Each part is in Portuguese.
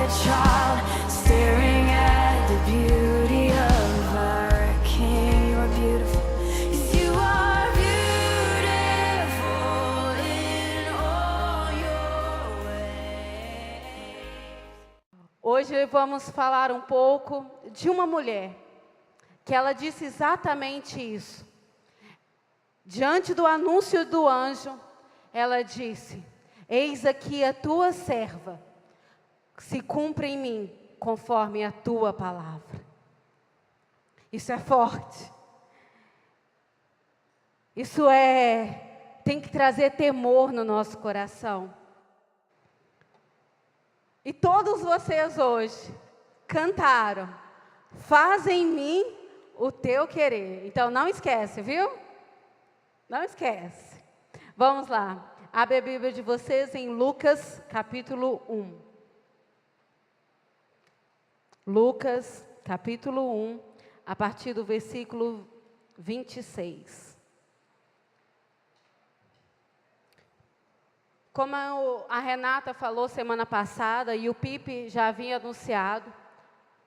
a child, staring at the beauty of our King. You are beautiful. Yes, you are beautiful in all your ways. Hoje vamos falar um pouco de uma mulher que ela disse exatamente isso. Diante do anúncio do anjo, ela disse: eis aqui a tua serva, se cumpre em mim conforme a tua palavra. Isso é forte. Isso tem que trazer temor no nosso coração. E todos vocês hoje cantaram: faz em mim o teu querer. Então não esquece, viu? Não esquece. Vamos lá. Abre a Bíblia de vocês em Lucas, capítulo 1. Lucas, capítulo 1, a partir do versículo 26. Como a Renata falou semana passada e o Pipe já havia anunciado,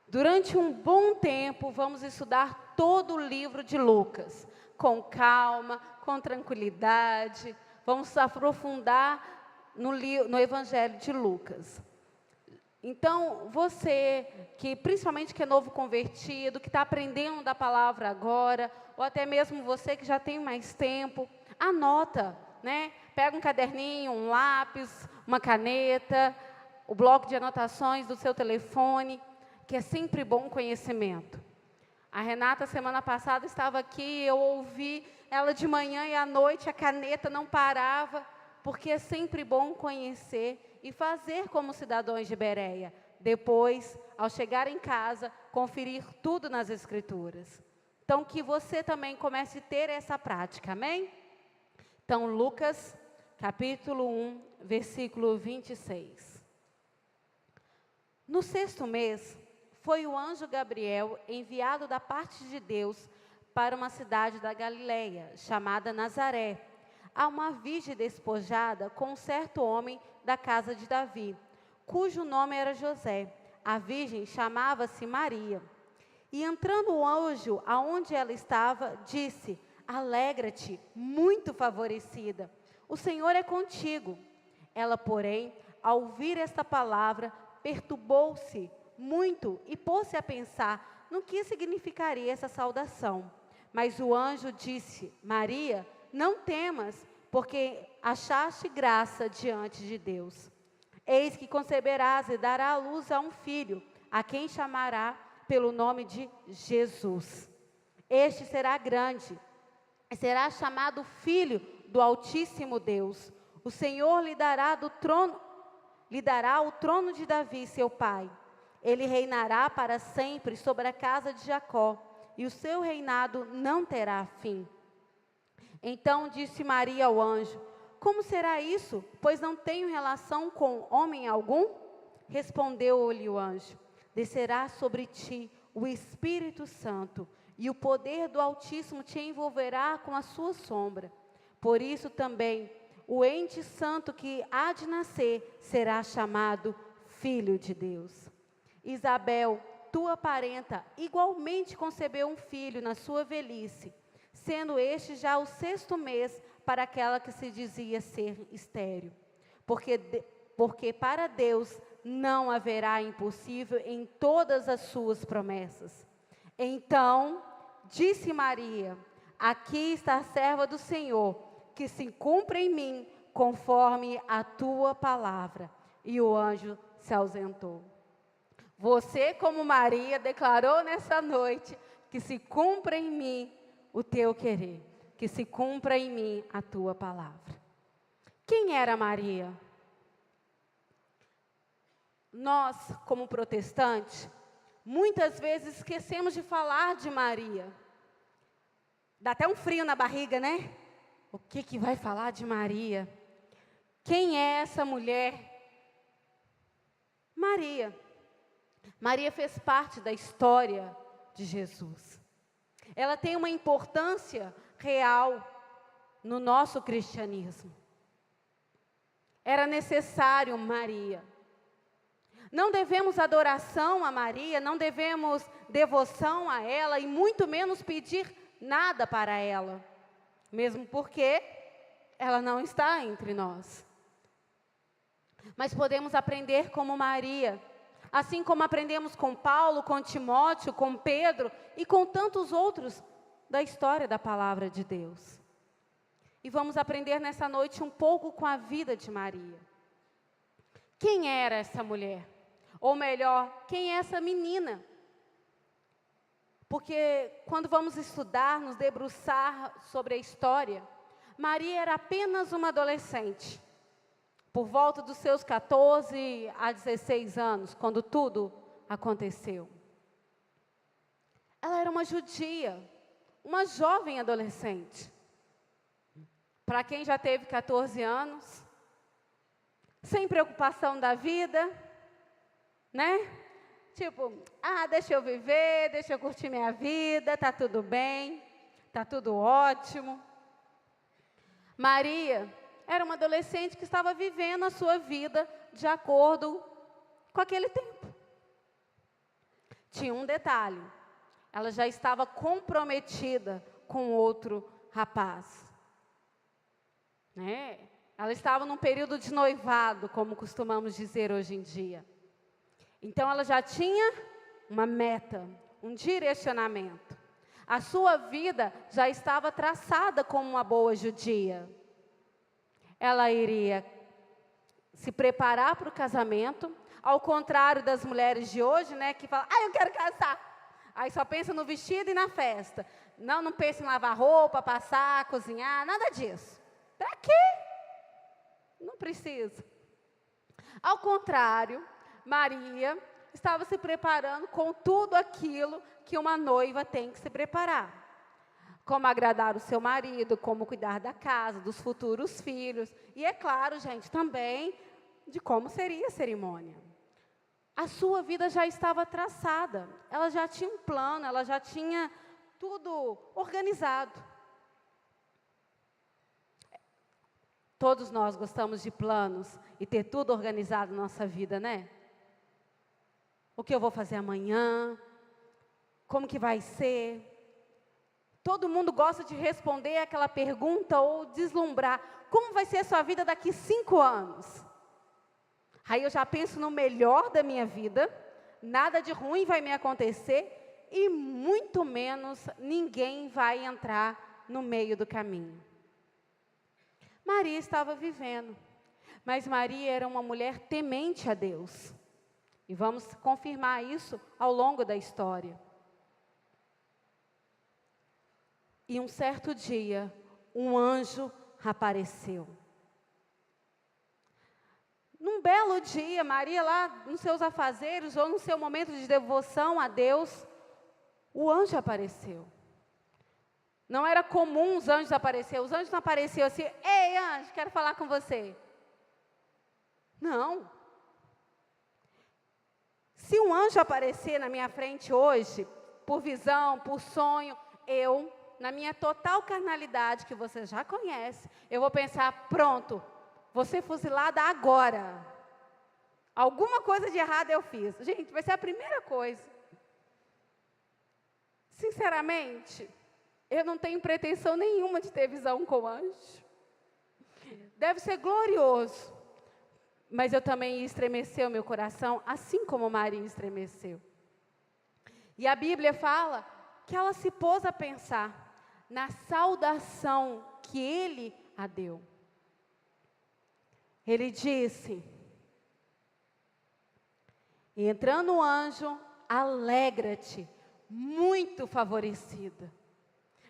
durante um bom tempo vamos estudar todo o livro de Lucas, com calma, com tranquilidade. Vamos aprofundar no Evangelho de Lucas. Então, você, principalmente que é novo convertido, que está aprendendo da palavra agora, ou até mesmo você que já tem mais tempo, anota, né? Pega um caderninho, um lápis, uma caneta, o bloco de anotações do seu telefone, que é sempre bom conhecimento. A Renata, semana passada, estava aqui, eu ouvi ela de manhã e à noite, a caneta não parava, porque é sempre bom conhecer e fazer como cidadãos de Bereia. Depois, ao chegar em casa, conferir tudo nas Escrituras. Então, que você também comece a ter essa prática, amém? Então, Lucas, capítulo 1, versículo 26. No 6º mês, foi o anjo Gabriel enviado da parte de Deus para uma cidade da Galileia, chamada Nazaré, a uma virgem despojada com um certo homem da casa de Davi, cujo nome era José. A virgem chamava-se Maria. E entrando o anjo aonde ela estava, disse: alegra-te, muito favorecida, o Senhor é contigo. Ela, porém, ao ouvir esta palavra, perturbou-se muito e pôs-se a pensar no que significaria essa saudação. Mas o anjo disse: Maria, não temas, porque achaste graça diante de Deus. Eis que conceberás e dará à luz a um filho, a quem chamará pelo nome de Jesus. Este será grande, e será chamado Filho do Altíssimo Deus. O Senhor lhe dará o trono de Davi, seu pai. Ele reinará para sempre sobre a casa de Jacó, e o seu reinado não terá fim. Então disse Maria ao anjo: como será isso, pois não tenho relação com homem algum? Respondeu-lhe o anjo: descerá sobre ti o Espírito Santo, e o poder do Altíssimo te envolverá com a sua sombra. Por isso também o ente santo que há de nascer será chamado Filho de Deus. Isabel, tua parenta, igualmente concebeu um filho na sua velhice, sendo este já o 6º mês para aquela que se dizia ser estéril. Porque para Deus não haverá impossível em todas as suas promessas. Então disse Maria: aqui está a serva do Senhor, que se cumpra em mim conforme a tua palavra. E o anjo se ausentou. Você, como Maria, declarou nessa noite: que se cumpra em mim o teu querer, que se cumpra em mim a tua palavra. Quem era Maria? Nós, como protestantes, muitas vezes esquecemos de falar de Maria. Dá até um frio na barriga, né? O que vai falar de Maria? Quem é essa mulher? Maria. Maria fez parte da história de Jesus. Ela tem uma importância real no nosso cristianismo. Era necessário Maria. Não devemos adoração a Maria, não devemos devoção a ela e muito menos pedir nada para ela, mesmo porque ela não está entre nós. Mas podemos aprender como Maria, assim como aprendemos com Paulo, com Timóteo, com Pedro e com tantos outros da história da palavra de Deus. E vamos aprender nessa noite um pouco com a vida de Maria. Quem era essa mulher? Ou melhor, quem é essa menina? Porque quando vamos estudar, nos debruçar sobre a história, Maria era apenas uma adolescente, por volta dos seus 14 a 16 anos, quando tudo aconteceu. Ela era uma judia, uma jovem adolescente. Para quem já teve 14 anos, sem preocupação da vida, né? Tipo, deixa eu viver, deixa eu curtir minha vida, tá tudo bem, tá tudo ótimo. Maria era uma adolescente que estava vivendo a sua vida de acordo com aquele tempo. Tinha um detalhe, ela já estava comprometida com outro rapaz. Né? Ela estava num período de noivado, como costumamos dizer hoje em dia. Então ela já tinha uma meta, um direcionamento. A sua vida já estava traçada como uma boa judia. Ela iria se preparar para o casamento, ao contrário das mulheres de hoje, né, que falam, eu quero casar. Aí só pensa no vestido e na festa. Não pensa em lavar roupa, passar, cozinhar, nada disso. Para quê? Não precisa. Ao contrário, Maria estava se preparando com tudo aquilo que uma noiva tem que se preparar. Como agradar o seu marido, como cuidar da casa, dos futuros filhos. E é claro, gente, também de como seria a cerimônia. A sua vida já estava traçada. Ela já tinha um plano, ela já tinha tudo organizado. Todos nós gostamos de planos e ter tudo organizado na nossa vida, né? O que eu vou fazer amanhã? Como que vai ser? Todo mundo gosta de responder aquela pergunta ou deslumbrar. Como vai ser a sua vida daqui 5 anos? Aí eu já penso no melhor da minha vida, nada de ruim vai me acontecer e muito menos ninguém vai entrar no meio do caminho. Maria estava vivendo, mas Maria era uma mulher temente a Deus. E vamos confirmar isso ao longo da história. E um certo dia, um anjo apareceu. Num belo dia, Maria lá nos seus afazeres ou no seu momento de devoção a Deus, o anjo apareceu. Não era comum os anjos aparecerem. Os anjos não apareciam assim, ei anjo, quero falar com você. Não. Se um anjo aparecer na minha frente hoje, por visão, por sonho, eu, na minha total carnalidade, que você já conhece, eu vou pensar, pronto, vou ser fuzilada agora. Alguma coisa de errado eu fiz. Gente, vai ser a primeira coisa. Sinceramente, eu não tenho pretensão nenhuma de ter visão com anjo. Deve ser glorioso. Mas eu também ia estremecer o meu coração, assim como Maria estremeceu. E a Bíblia fala que ela se pôs a pensar na saudação que ele a deu. Ele disse, entrando o anjo, alegra-te, muito favorecida.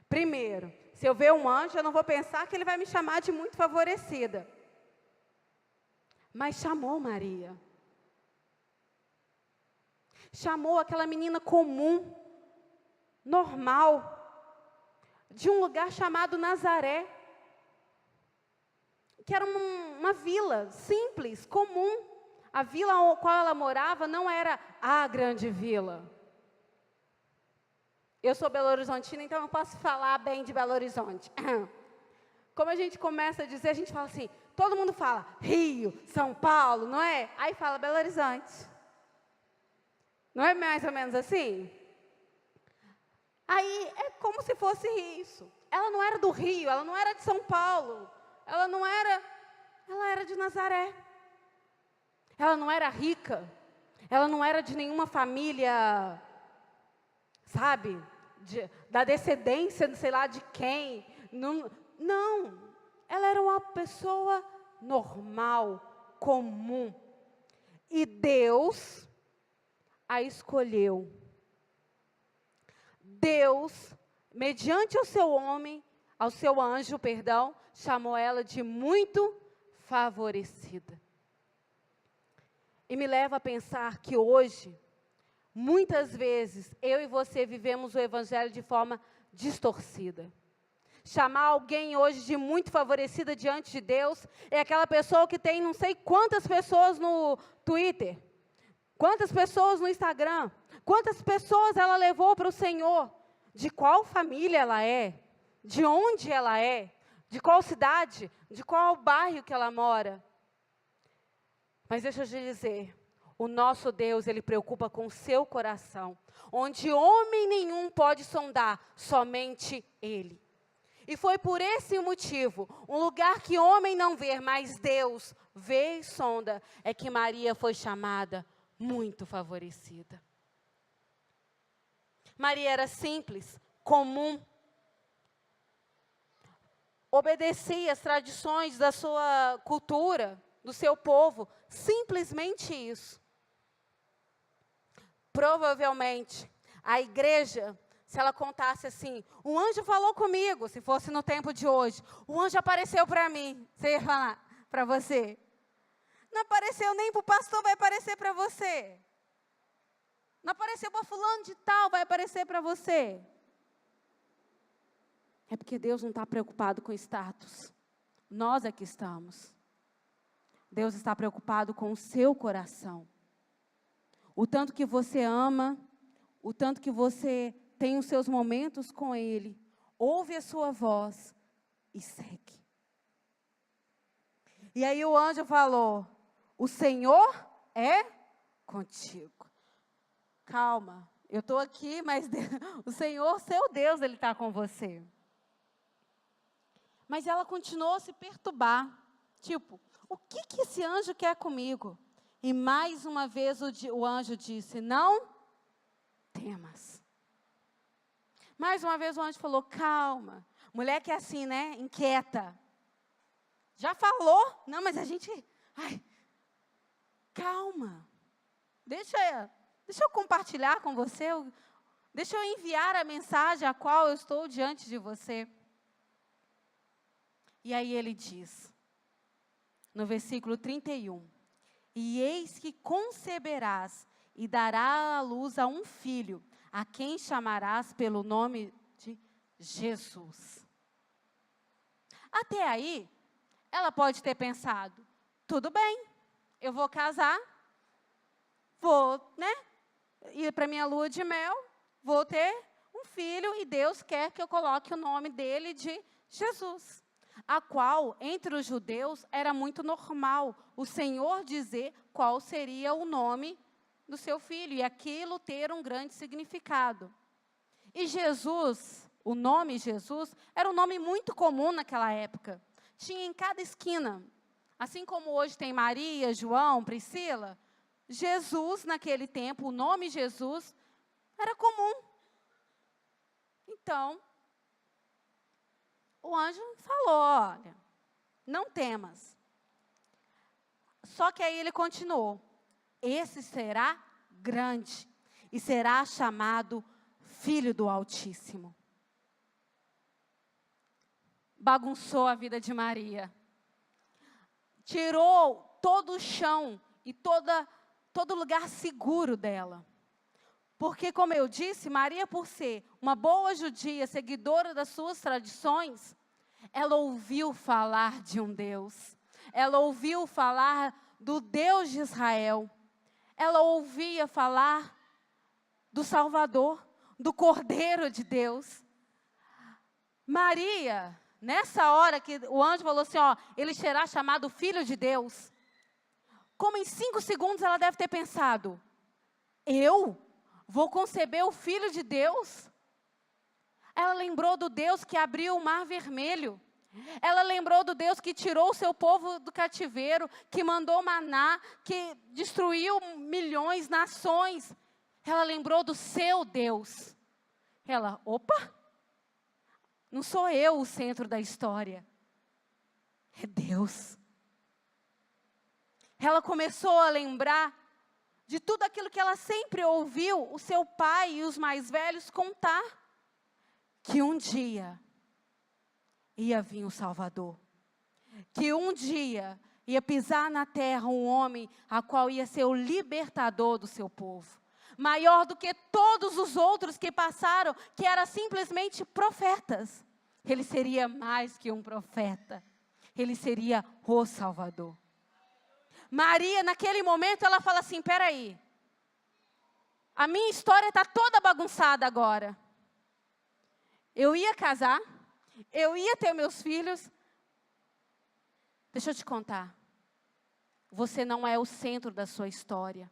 Primeiro, se eu ver um anjo, eu não vou pensar que ele vai me chamar de muito favorecida. Mas chamou Maria. Chamou aquela menina comum, normal, de um lugar chamado Nazaré, que era uma vila simples, comum. A vila a qual ela morava não era a grande vila. Eu sou belo-horizontina, então eu posso falar bem de Belo Horizonte. Como a gente começa a dizer, a gente fala assim, todo mundo fala Rio, São Paulo, não é? Aí fala Belo Horizonte. Não é mais ou menos assim? Aí é como se fosse isso. Ela não era do Rio, ela não era de São Paulo, ela era de Nazaré. Ela não era rica, ela não era de nenhuma família, sabe, da descendência, não sei lá de quem. Não, ela era uma pessoa normal, comum. E Deus a escolheu. Deus, mediante ao seu anjo, chamou ela de muito favorecida. E me leva a pensar que hoje, muitas vezes, eu e você vivemos o evangelho de forma distorcida. Chamar alguém hoje de muito favorecida diante de Deus é aquela pessoa que tem não sei quantas pessoas no Twitter, quantas pessoas no Instagram, quantas pessoas ela levou para o Senhor, de qual família ela é, de onde ela é, de qual cidade, de qual bairro que ela mora. Mas deixa eu te dizer, o nosso Deus, Ele preocupa com o seu coração, onde homem nenhum pode sondar, somente Ele. E foi por esse motivo, um lugar que homem não vê, mas Deus vê e sonda, é que Maria foi chamada muito favorecida. Maria era simples, comum, obedecia às tradições da sua cultura, do seu povo, simplesmente isso. Provavelmente, a igreja, se ela contasse assim, um anjo falou comigo, se fosse no tempo de hoje, o anjo apareceu para mim, você ia falar para você. Não apareceu nem para o pastor, vai aparecer para você. Não apareceu para fulano de tal, vai aparecer para você. É porque Deus não está preocupado com status. Nós é que estamos. Deus está preocupado com o seu coração. O tanto que você ama, o tanto que você tem os seus momentos com Ele, ouve a sua voz e segue. E aí o anjo falou, o Senhor é contigo. Calma, eu estou aqui, mas o Senhor, seu Deus, Ele está com você. Mas ela continuou a se perturbar. Tipo, o que esse anjo quer comigo? E mais uma vez o anjo disse, não temas. Mais uma vez o anjo falou, calma. Mulher que é assim, né? Inquieta. Já falou? Não, mas a gente... calma. Deixa eu compartilhar com você. Deixa eu enviar a mensagem a qual eu estou diante de você. E aí ele diz, no versículo 31, e eis que conceberás e dará à luz a um filho, a quem chamarás pelo nome de Jesus. Até aí, ela pode ter pensado, tudo bem, eu vou casar, vou, ir para minha lua de mel, vou ter um filho e Deus quer que eu coloque o nome dele de Jesus. A qual, entre os judeus, era muito normal o Senhor dizer qual seria o nome do seu filho, e aquilo ter um grande significado. E Jesus, o nome Jesus, era um nome muito comum naquela época. Tinha em cada esquina. Assim como hoje tem Maria, João, Priscila, Jesus, naquele tempo, o nome Jesus, era comum. Então, o anjo falou, olha, não temas. Só que aí ele continuou, esse será grande e será chamado Filho do Altíssimo. Bagunçou a vida de Maria. Tirou todo o chão e todo lugar seguro dela. Porque, como eu disse, Maria, por ser uma boa judia, seguidora das suas tradições, ela ouviu falar de um Deus. Ela ouviu falar do Deus de Israel. Ela ouvia falar do Salvador, do Cordeiro de Deus. Maria, nessa hora que o anjo falou assim, ele será chamado Filho de Deus. Como em 5 segundos ela deve ter pensado, eu vou conceber o Filho de Deus? Ela lembrou do Deus que abriu o mar vermelho. Ela lembrou do Deus que tirou o seu povo do cativeiro, que mandou maná, que destruiu milhões, nações. Ela lembrou do seu Deus. Ela, opa, não sou eu o centro da história, é Deus. Ela começou a lembrar de tudo aquilo que ela sempre ouviu o seu pai e os mais velhos contar, que um dia ia vir o Salvador, que um dia ia pisar na terra um homem a qual ia ser o libertador do seu povo, maior do que todos os outros que passaram, que eram simplesmente profetas. Ele seria mais que um profeta, ele seria o Salvador. Maria, naquele momento, ela fala assim, peraí, a minha história está toda bagunçada agora. Eu ia casar, eu ia ter meus filhos. Deixa eu te contar, você não é o centro da sua história.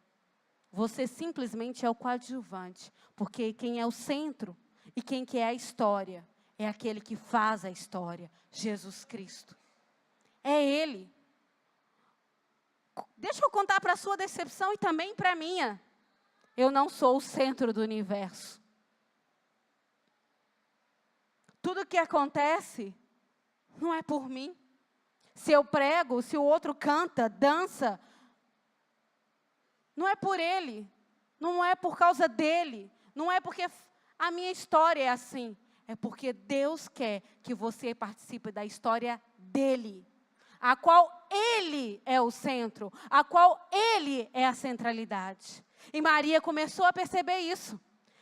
Você simplesmente é o coadjuvante, porque quem é o centro e quem que é a história, é aquele que faz a história, Jesus Cristo. É Ele. Deixa eu contar para a sua decepção e também para a minha. Eu não sou o centro do universo. Tudo que acontece não é por mim. Se eu prego, se o outro canta, dança, não é por ele, não é por causa dele, não é porque a minha história é assim. É porque Deus quer que você participe da história dele, a qual Ele é o centro, a qual Ele é a centralidade. E Maria começou a perceber isso.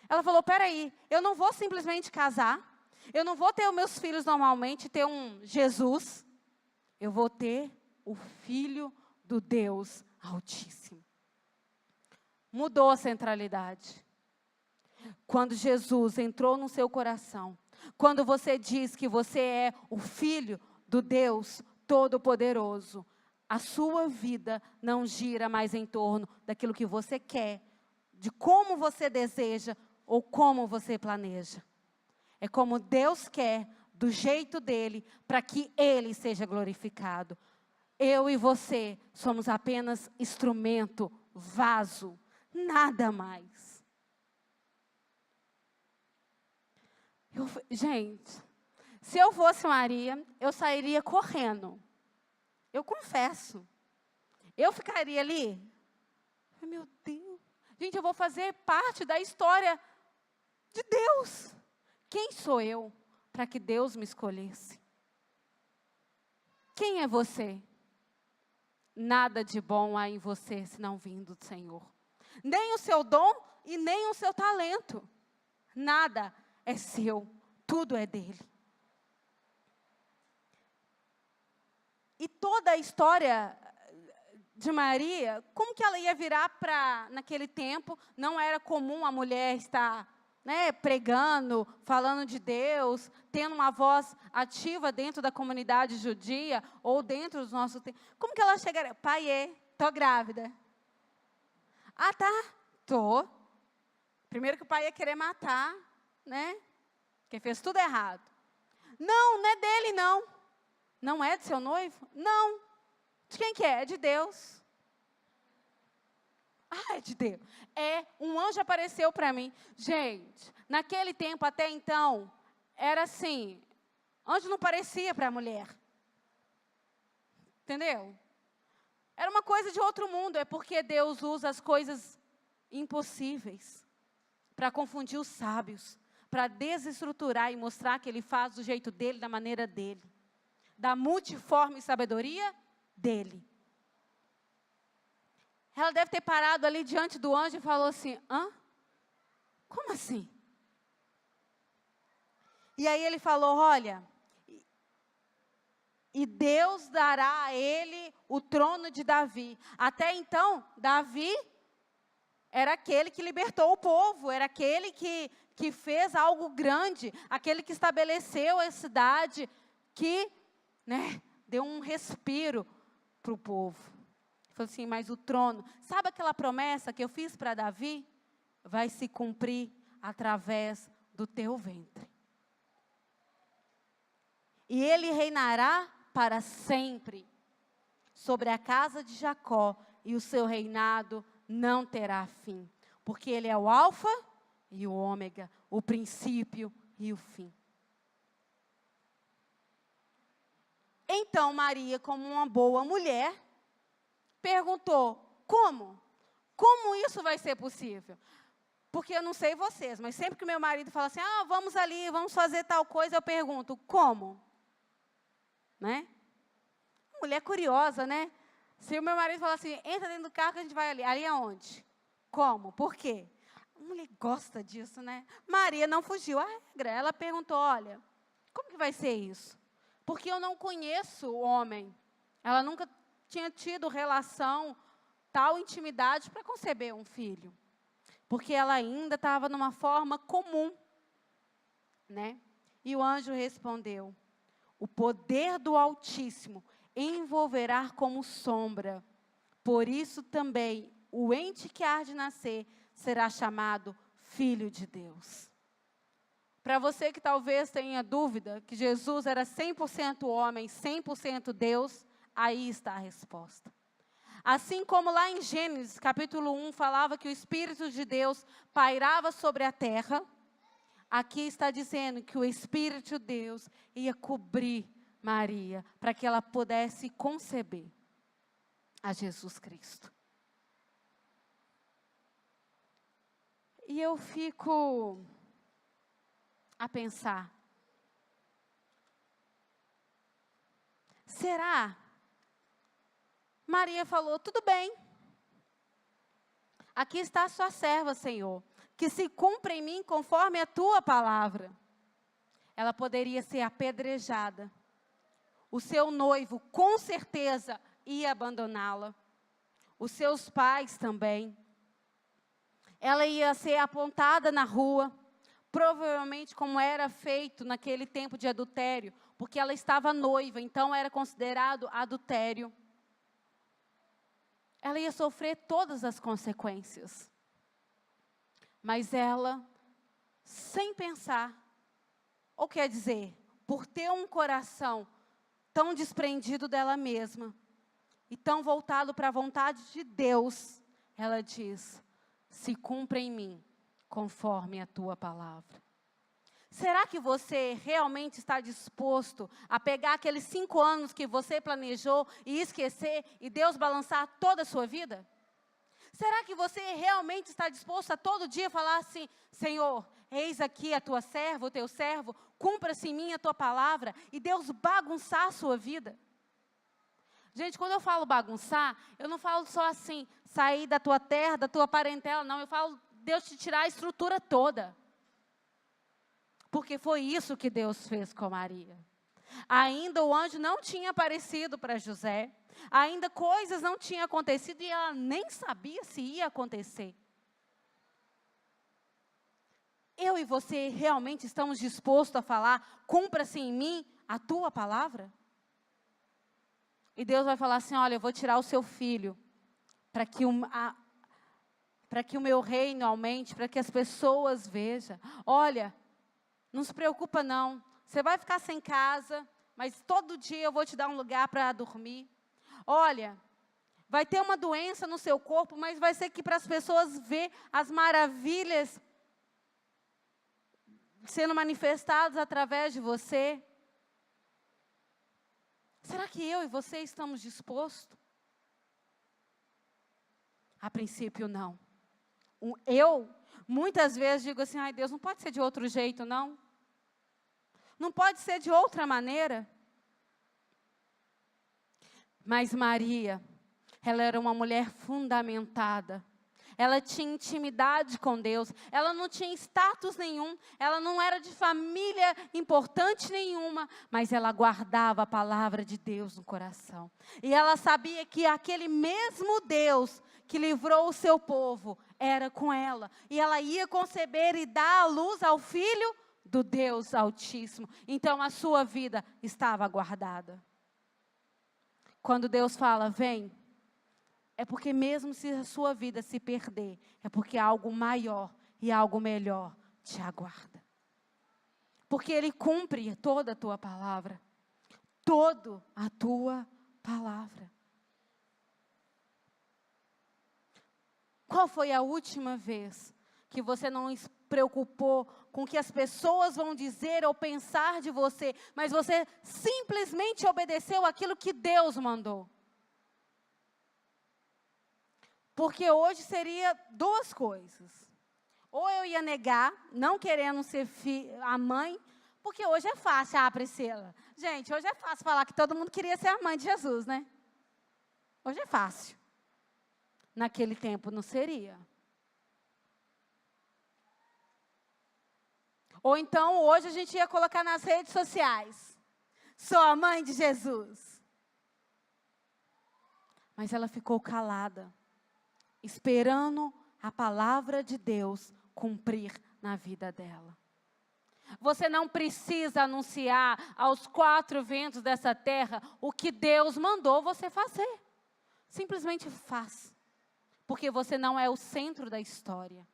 Ela falou, peraí, eu não vou simplesmente casar, eu não vou ter os meus filhos normalmente, ter um Jesus, eu vou ter o Filho do Deus Altíssimo. Mudou a centralidade. Quando Jesus entrou no seu coração, quando você diz que você é o Filho do Deus Todo-Poderoso, a sua vida não gira mais em torno daquilo que você quer, de como você deseja ou como você planeja. É como Deus quer, do jeito dele, para que ele seja glorificado. Eu e você somos apenas instrumento, vaso, nada mais. Gente, se eu fosse Maria, eu sairia correndo. Eu confesso. Eu ficaria ali. Meu Deus. Gente, eu vou fazer parte da história de Deus. Quem sou eu para que Deus me escolhesse? Quem é você? Nada de bom há em você, senão vindo do Senhor. Nem o seu dom e nem o seu talento. Nada é seu, tudo é dele. E toda a história de Maria, como que ela ia virar para, naquele tempo, não era comum a mulher estar, pregando, falando de Deus, tendo uma voz ativa dentro da comunidade judia, ou dentro dos nossos tempos. Como que ela chegaria? Pai, tô grávida. Ah, tá, tô. Primeiro que o pai ia querer matar, porque fez tudo errado. Não é dele, não. Não é do seu noivo? Não. De quem que é? É de Deus. Ah, é de Deus. Um anjo apareceu para mim. Gente, naquele tempo, até então, era assim, anjo não parecia para a mulher. Entendeu? Era uma coisa de outro mundo. É porque Deus usa as coisas impossíveis para confundir os sábios, para desestruturar e mostrar que Ele faz do jeito dele, da maneira dele, da multiforme sabedoria dele. Ela deve ter parado ali diante do anjo e falou assim, como assim? E aí ele falou, olha, e Deus dará a ele o trono de Davi. Até então, Davi era aquele que libertou o povo, era aquele que fez algo grande, aquele que estabeleceu a cidade, que deu um respiro para o povo. Ele falou assim, mas o trono, sabe aquela promessa que eu fiz para Davi? vai se cumprir através do teu ventre. E ele reinará para sempre sobre a casa de Jacó, e o seu reinado não terá fim, porque ele é o alfa e o ômega, o princípio e o fim. Então Maria, como uma boa mulher, perguntou: como? Como isso vai ser possível? Porque eu não sei vocês, mas sempre que meu marido fala assim, vamos ali, vamos fazer tal coisa, eu pergunto, como? Né? Mulher curiosa, né? Se o meu marido falar assim, entra dentro do carro que a gente vai ali. Ali aonde? Como? Por quê? A mulher gosta disso, né? Maria não fugiu à regra. Ela perguntou, olha, como que vai ser isso? Porque eu não conheço o homem. Ela nunca tinha tido relação, tal intimidade para conceber um filho. Porque ela ainda estava numa forma comum, né? E o anjo respondeu: o poder do Altíssimo envolverá como sombra. Por isso também o ente que há de nascer será chamado Filho de Deus. Para você que talvez tenha dúvida que Jesus era 100% homem, 100% Deus, aí está a resposta. Assim como lá em Gênesis, capítulo 1, falava que o Espírito de Deus pairava sobre a terra, aqui está dizendo que o Espírito de Deus ia cobrir Maria, para que ela pudesse conceber a Jesus Cristo. E eu fico a pensar, será? Maria falou, tudo bem, aqui está a sua serva, Senhor, que se cumpra em mim conforme a tua palavra. Ela poderia ser apedrejada. O seu noivo, com certeza, ia abandoná-la. Os seus pais também. Ela ia ser apontada na rua, provavelmente como era feito naquele tempo de adultério, porque ela estava noiva, então era considerado adultério. Ela ia sofrer todas as consequências. Mas ela, sem pensar, ou quer dizer, por ter um coração tão desprendido dela mesma, e tão voltado para a vontade de Deus, ela diz, se cumpra em mim, conforme a tua palavra. Será que você realmente está disposto a pegar aqueles 5 anos que você planejou e esquecer e Deus balançar toda a sua vida? Será que você realmente está disposto a todo dia falar assim, Senhor, eis aqui a tua serva, o teu servo, cumpra-se em mim a tua palavra, e Deus bagunçar a sua vida? Gente, quando eu falo bagunçar, eu não falo só assim, sair da tua terra, da tua parentela, não, eu falo Deus te tirar a estrutura toda. Porque foi isso que Deus fez com Maria. Ainda o anjo não tinha aparecido para José. Ainda coisas não tinham acontecido e ela nem sabia se ia acontecer. Eu e você realmente estamos dispostos a falar, cumpra-se em mim a tua palavra? E Deus vai falar assim, olha, eu vou tirar o seu filho, para que o meu reino aumente, para que as pessoas vejam. Olha, não se preocupa não, você vai ficar sem casa, mas todo dia eu vou te dar um lugar para dormir. Olha, vai ter uma doença no seu corpo, mas vai ser que para as pessoas ver as maravilhas sendo manifestadas através de você. Será que eu e você estamos dispostos? A princípio, não. Eu, muitas vezes, digo assim, ai Deus, não pode ser de outro jeito, não? Não pode ser de outra maneira? Mas Maria, ela era uma mulher fundamentada. Ela tinha intimidade com Deus. Ela não tinha status nenhum. Ela não era de família importante nenhuma. Mas ela guardava a palavra de Deus no coração. E ela sabia que aquele mesmo Deus que livrou o seu povo era com ela. E ela ia conceber e dar a luz ao Filho do Deus Altíssimo. Então a sua vida estava guardada. Quando Deus fala, vem, é porque mesmo se a sua vida se perder, é porque algo maior e algo melhor te aguarda. Porque Ele cumpre toda a tua palavra. Toda a tua palavra. Qual foi a última vez que você não se preocupou com o que as pessoas vão dizer ou pensar de você, mas você simplesmente obedeceu aquilo que Deus mandou? Porque hoje seria duas coisas. Ou eu ia negar, não querendo ser a mãe, porque hoje é fácil, Priscila. Gente, hoje é fácil falar que todo mundo queria ser a mãe de Jesus, né? Hoje é fácil. Naquele tempo não seria. Ou então, hoje a gente ia colocar nas redes sociais: sou a mãe de Jesus. Mas ela ficou calada, esperando a palavra de Deus cumprir na vida dela. Você não precisa anunciar aos quatro ventos dessa terra o que Deus mandou você fazer. Simplesmente faz. Porque você não é o centro da história.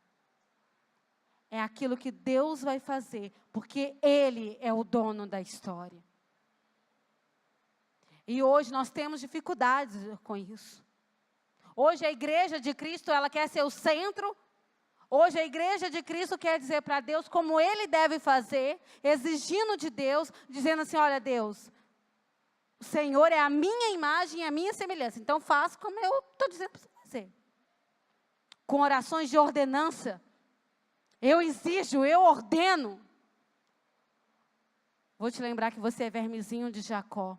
É aquilo que Deus vai fazer, porque Ele é o dono da história. E hoje nós temos dificuldades com isso. Hoje a igreja de Cristo, ela quer ser o centro. Hoje a igreja de Cristo quer dizer para Deus como Ele deve fazer, exigindo de Deus, dizendo assim: olha Deus, o Senhor é a minha imagem e a minha semelhança, então faça como eu estou dizendo para você fazer. Com orações de ordenança, eu exijo, eu ordeno. Vou te lembrar que você é vermezinho de Jacó.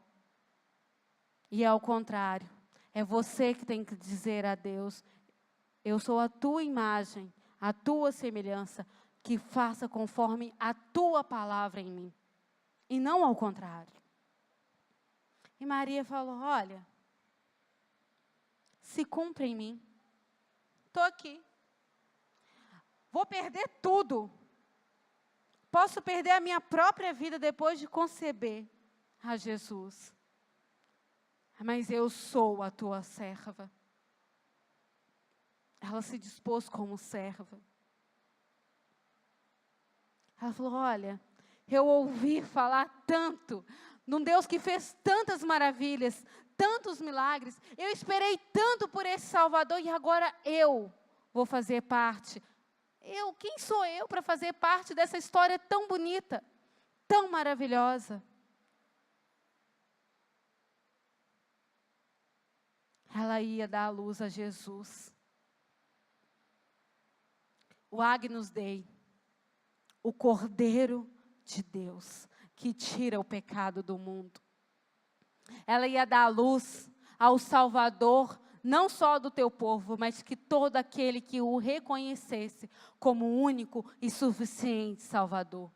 E é ao contrário, é você que tem que dizer a Deus: eu sou a tua imagem, a tua semelhança, que faça conforme a tua palavra em mim. E não ao contrário. E Maria falou: olha, se cumpre em mim. Estou aqui. Vou perder tudo. Posso perder a minha própria vida depois de conceber a Jesus. Mas eu sou a tua serva. Ela se dispôs como serva. Ela falou: olha, eu ouvi falar tanto num Deus que fez tantas maravilhas, tantos milagres. Eu esperei tanto por esse Salvador e agora eu vou fazer parte. Quem sou eu para fazer parte dessa história tão bonita, tão maravilhosa? Ela ia dar a luz a Jesus. O Agnus Dei, o Cordeiro de Deus, que tira o pecado do mundo. Ela ia dar a luz ao Salvador, não só do teu povo, mas que todo aquele que o reconhecesse como único e suficiente Salvador.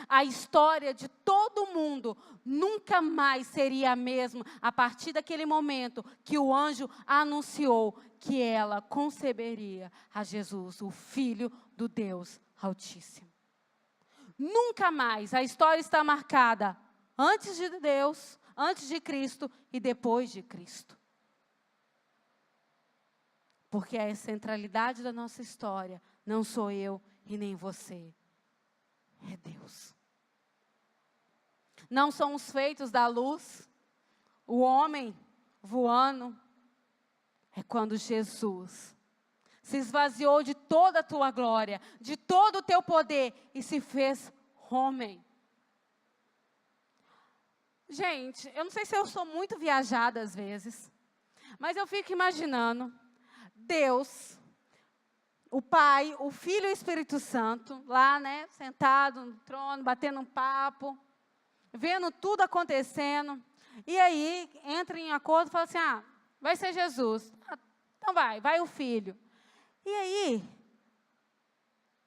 A história de todo mundo nunca mais seria a mesma a partir daquele momento que o anjo anunciou que ela conceberia a Jesus, o Filho do Deus Altíssimo. Nunca mais. A história está marcada antes de Deus, antes de Cristo e depois de Cristo. Porque a centralidade da nossa história não sou eu e nem você. É Deus. Não são os feitos da luz, o homem voando. É quando Jesus se esvaziou de toda a tua glória, de todo o teu poder e se fez homem. Gente, eu não sei se eu sou muito viajada às vezes, mas eu fico imaginando Deus, o Pai, o Filho e o Espírito Santo, lá, né, sentado no trono, batendo um papo, vendo tudo acontecendo, e aí entra em acordo e fala assim: vai ser Jesus. Então vai o Filho. E aí,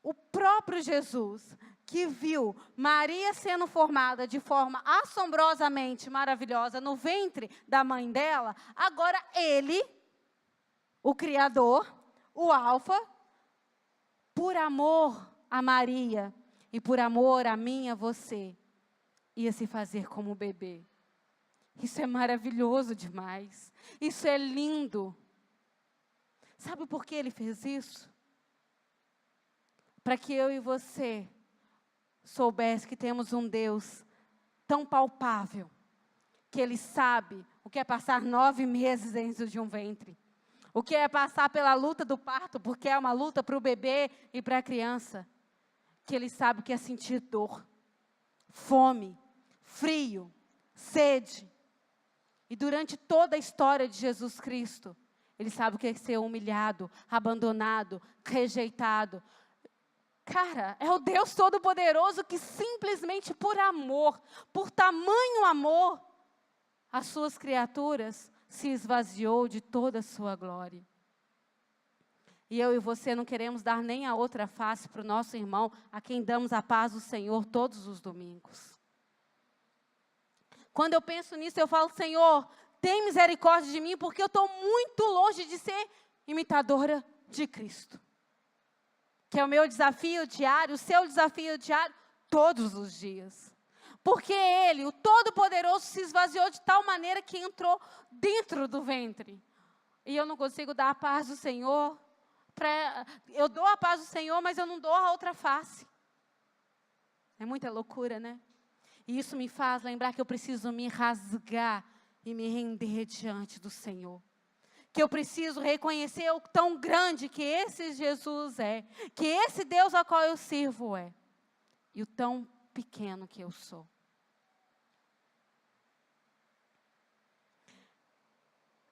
o próprio Jesus, que viu Maria sendo formada de forma assombrosamente maravilhosa no ventre da mãe dela, agora ele, o Criador, o Alfa, por amor a Maria e por amor a mim e a você, ia se fazer como bebê. Isso é maravilhoso demais. Isso é lindo. Sabe por que Ele fez isso? Para que eu e você soubesse que temos um Deus tão palpável, que Ele sabe o que é passar 9 meses dentro de um ventre, o que é passar pela luta do parto, porque é uma luta para o bebê e para a criança, que Ele sabe o que é sentir dor, fome, frio, sede. E durante toda a história de Jesus Cristo, Ele sabe o que é ser humilhado, abandonado, rejeitado. Cara, é o Deus Todo-Poderoso que simplesmente por amor, por tamanho amor, as suas criaturas se esvaziou de toda a sua glória. E eu e você não queremos dar nem a outra face para o nosso irmão, a quem damos a paz do Senhor todos os domingos. Quando eu penso nisso, eu falo, Senhor, tem misericórdia de mim, porque eu estou muito longe de ser imitadora de Cristo. Que é o meu desafio diário, o seu desafio diário, todos os dias. Porque Ele, o Todo-Poderoso, se esvaziou de tal maneira que entrou dentro do ventre. E eu não consigo dar a paz do Senhor. Eu dou a paz do Senhor, mas eu não dou a outra face. É muita loucura, né? E isso me faz lembrar que eu preciso me rasgar e me render diante do Senhor. Que eu preciso reconhecer o tão grande que esse Jesus é, que esse Deus a qual eu sirvo é, e o tão pequeno que eu sou.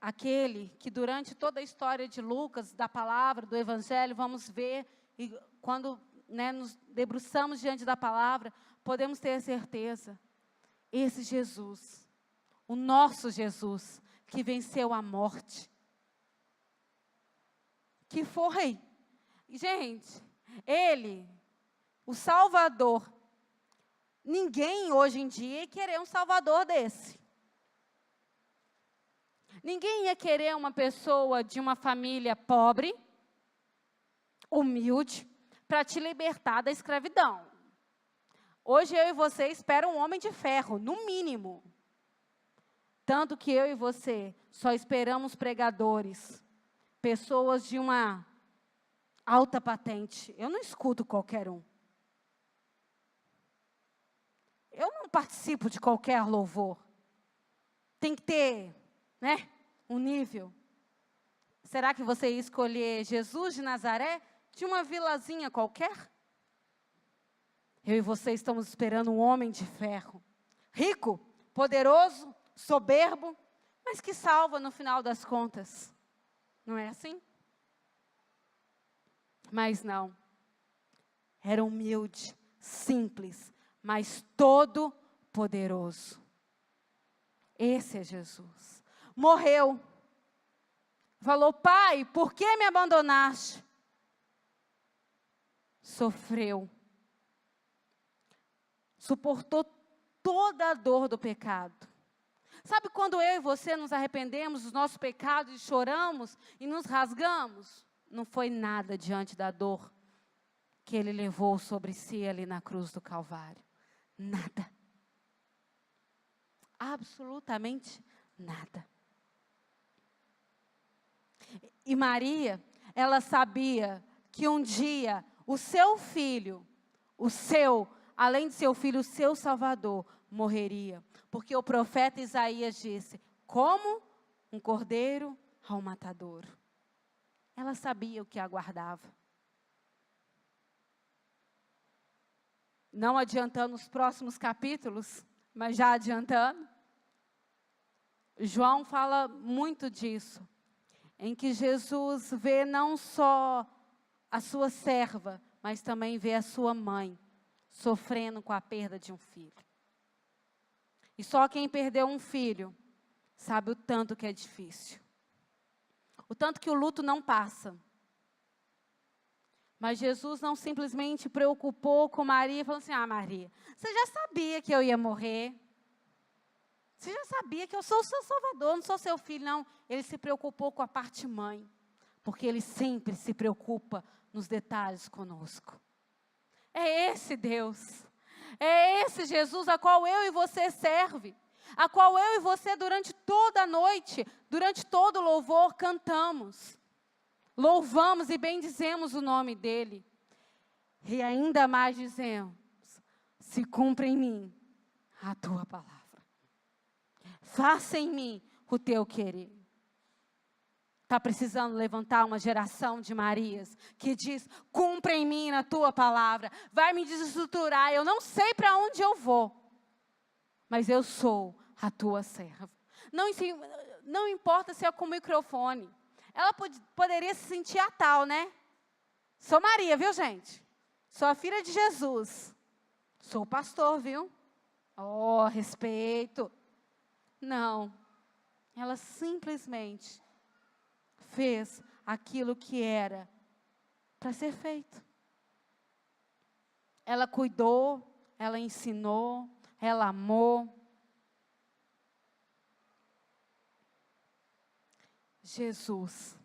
Aquele que durante toda a história de Lucas, da palavra, do Evangelho, vamos ver, e quando nos debruçamos diante da palavra, podemos ter a certeza, esse Jesus, o nosso Jesus, que venceu a morte, que foi, gente, Ele, o Salvador. Ninguém hoje em dia ia querer um Salvador desse. Ninguém ia querer uma pessoa de uma família pobre, humilde, para te libertar da escravidão. Hoje eu e você esperam um homem de ferro, no mínimo. Tanto que eu e você só esperamos pregadores, pessoas de uma alta patente. Eu não escuto qualquer um. Eu não participo de qualquer louvor. Tem que ter, um nível. Será que você ia escolher Jesus de Nazaré de uma vilazinha qualquer? Eu e você estamos esperando um homem de ferro. Rico, poderoso, soberbo, mas que salva no final das contas. Não é assim? Mas não. Era humilde, simples, mas todo poderoso. Esse é Jesus. Morreu. Falou, Pai, por que me abandonaste? Sofreu. Suportou toda a dor do pecado. Sabe quando eu e você nos arrependemos dos nossos pecados e choramos e nos rasgamos? Não foi nada diante da dor que Ele levou sobre si ali na cruz do Calvário. Nada. Absolutamente nada. E Maria, ela sabia que um dia o seu filho, além de seu filho, o seu Salvador, morreria. Porque o profeta Isaías disse, como um cordeiro ao matadouro. Ela sabia o que aguardava. Não adiantando os próximos capítulos, mas já adiantando. João fala muito disso, em que Jesus vê não só a sua serva, mas também vê a sua mãe sofrendo com a perda de um filho. E só quem perdeu um filho sabe o tanto que é difícil. O tanto que o luto não passa. Mas Jesus não simplesmente preocupou com Maria e falou assim, Maria, você já sabia que eu ia morrer? Você já sabia que eu sou o seu Salvador, não sou seu filho, não. Ele se preocupou com a parte mãe, porque Ele sempre se preocupa nos detalhes conosco. É esse Deus, é esse Jesus a qual eu e você serve, a qual eu e você durante toda a noite, durante todo o louvor cantamos. louvamos e bendizemos o nome dEle. E ainda mais dizemos, se cumpra em mim a tua palavra. Faça em mim o teu querer. Está precisando levantar uma geração de Marias que diz, cumpra em mim na tua palavra. Vai me desestruturar, eu não sei para onde eu vou. Mas eu sou a tua serva. Não importa se é com o microfone. Ela poderia se sentir a tal, né? Sou Maria, viu, gente? Sou a filha de Jesus. Sou pastor, viu? Oh, respeito. Não. Ela simplesmente fez aquilo que era para ser feito. Ela cuidou, ela ensinou, ela amou. Jesus,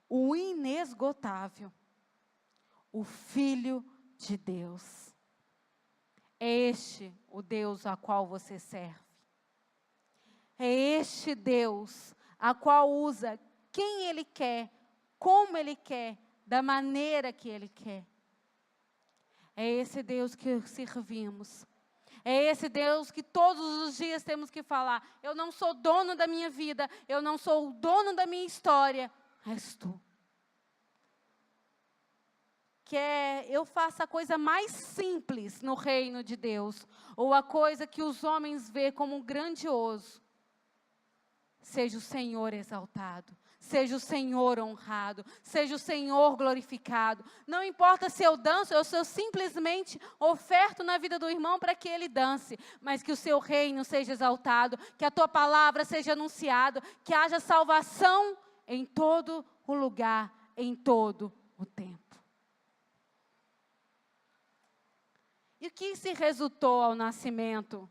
o inesgotável, o Filho de Deus. É este o Deus a qual você serve. É este Deus a qual usa quem Ele quer, como Ele quer, da maneira que Ele quer. É esse Deus que servimos. É esse Deus que todos os dias temos que falar. Eu não sou dono da minha vida. Eu não sou o dono da minha história. És tu. Quer eu faça a coisa mais simples no reino de Deus. Ou a coisa que os homens veem como grandioso. Seja o Senhor exaltado, seja o Senhor honrado, seja o Senhor glorificado. Não importa se eu danço, eu simplesmente oferto na vida do irmão para que ele dance. Mas que o seu reino seja exaltado, que a tua palavra seja anunciada, que haja salvação em todo o lugar, em todo o tempo. E o que se resultou ao nascimento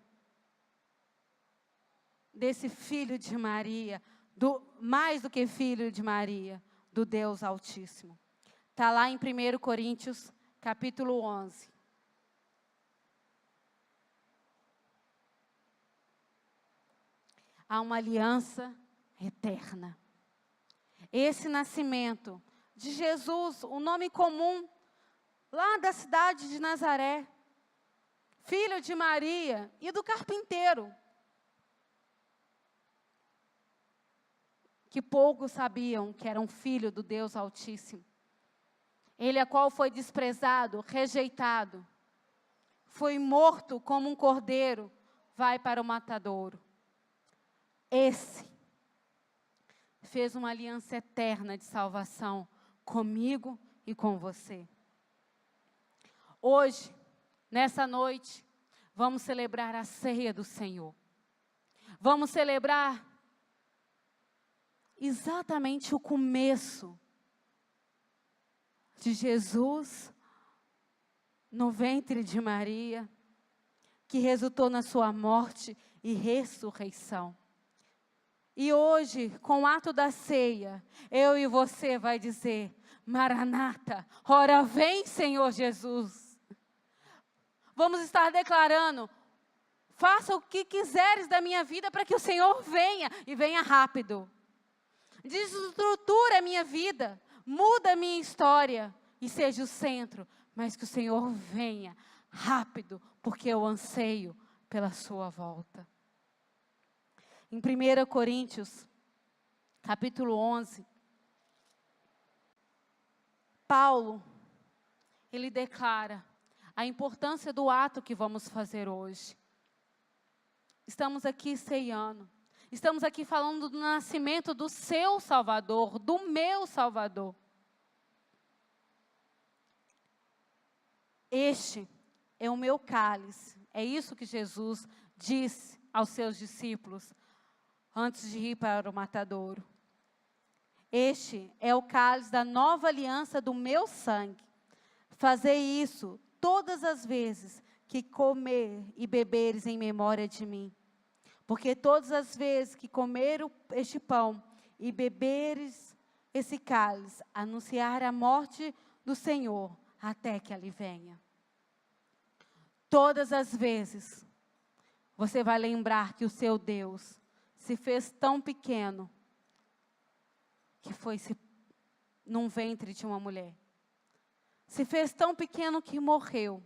desse filho de Maria, mais do que filho de Maria, do Deus Altíssimo? Está lá em 1 Coríntios, capítulo 11. Há uma aliança eterna. Esse nascimento de Jesus, o nome comum, lá da cidade de Nazaré, filho de Maria e do carpinteiro, que poucos sabiam que era um filho do Deus Altíssimo. Ele, a qual foi desprezado, rejeitado, foi morto como um cordeiro, vai para o matadouro. Esse fez uma aliança eterna de salvação comigo e com você. Hoje, nessa noite, vamos celebrar a ceia do Senhor. Vamos celebrar exatamente o começo de Jesus no ventre de Maria, que resultou na sua morte e ressurreição. E hoje, com o ato da ceia, eu e você vai dizer, Maranata, ora vem, Senhor Jesus. Vamos estar declarando, faça o que quiseres da minha vida para que o Senhor venha, e venha rápido. Desestrutura a minha vida, muda a minha história e seja o centro, mas que o Senhor venha rápido, porque eu anseio pela sua volta. Em 1 Coríntios, capítulo 11, Paulo, ele declara a importância do ato que vamos fazer hoje. Estamos aqui ceiando. Estamos aqui falando do nascimento do seu Salvador, do meu Salvador. Este é o meu cálice. É isso que Jesus disse aos seus discípulos antes de ir para o matadouro. Este é o cálice da nova aliança do meu sangue. Fazei isso todas as vezes que comer e beberes em memória de mim. Porque todas as vezes que comer este pão e beberes esse cálice, anunciar a morte do Senhor até que Ele venha. Todas as vezes você vai lembrar que o seu Deus se fez tão pequeno que foi se num ventre de uma mulher. Se fez tão pequeno que morreu,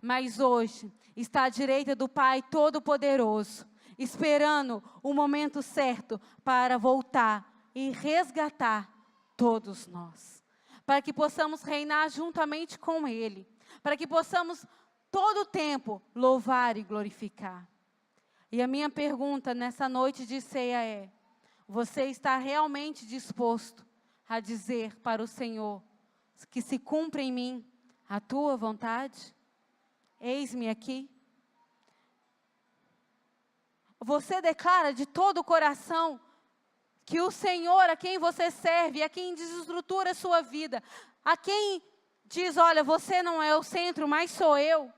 mas hoje está à direita do Pai Todo-Poderoso, esperando o momento certo para voltar e resgatar todos nós. Para que possamos reinar juntamente com Ele. Para que possamos todo o tempo louvar e glorificar. E a minha pergunta nessa noite de ceia é: você está realmente disposto a dizer para o Senhor que se cumpra em mim a tua vontade? Eis-me aqui. Você declara de todo o coração que o Senhor a quem você serve, a quem desestrutura a sua vida, a quem diz, olha, você não é o centro, mas sou eu.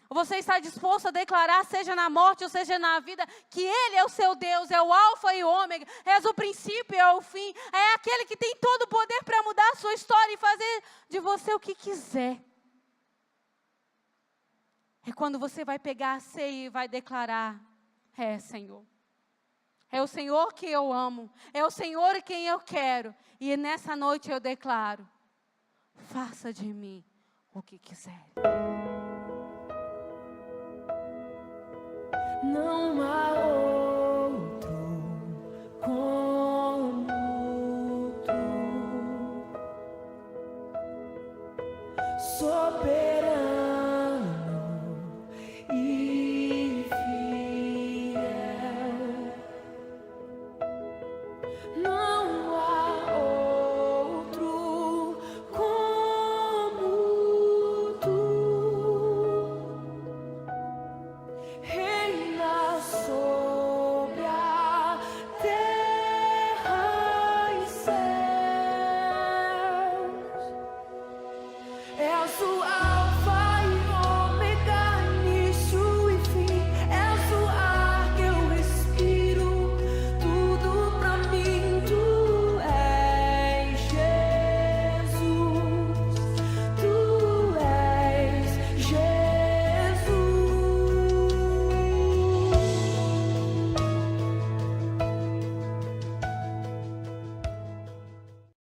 Você está disposto a declarar, seja na morte ou seja na vida, que Ele é o seu Deus, é o alfa e o ômega, é o princípio e é o fim, é aquele que tem todo o poder para mudar a sua história e fazer de você o que quiser. É quando você vai pegar a ceia e vai declarar, Senhor, é o Senhor que eu amo, é o Senhor quem eu quero, e nessa noite eu declaro, faça de mim o que quiser. Não há outro como tu, soberano.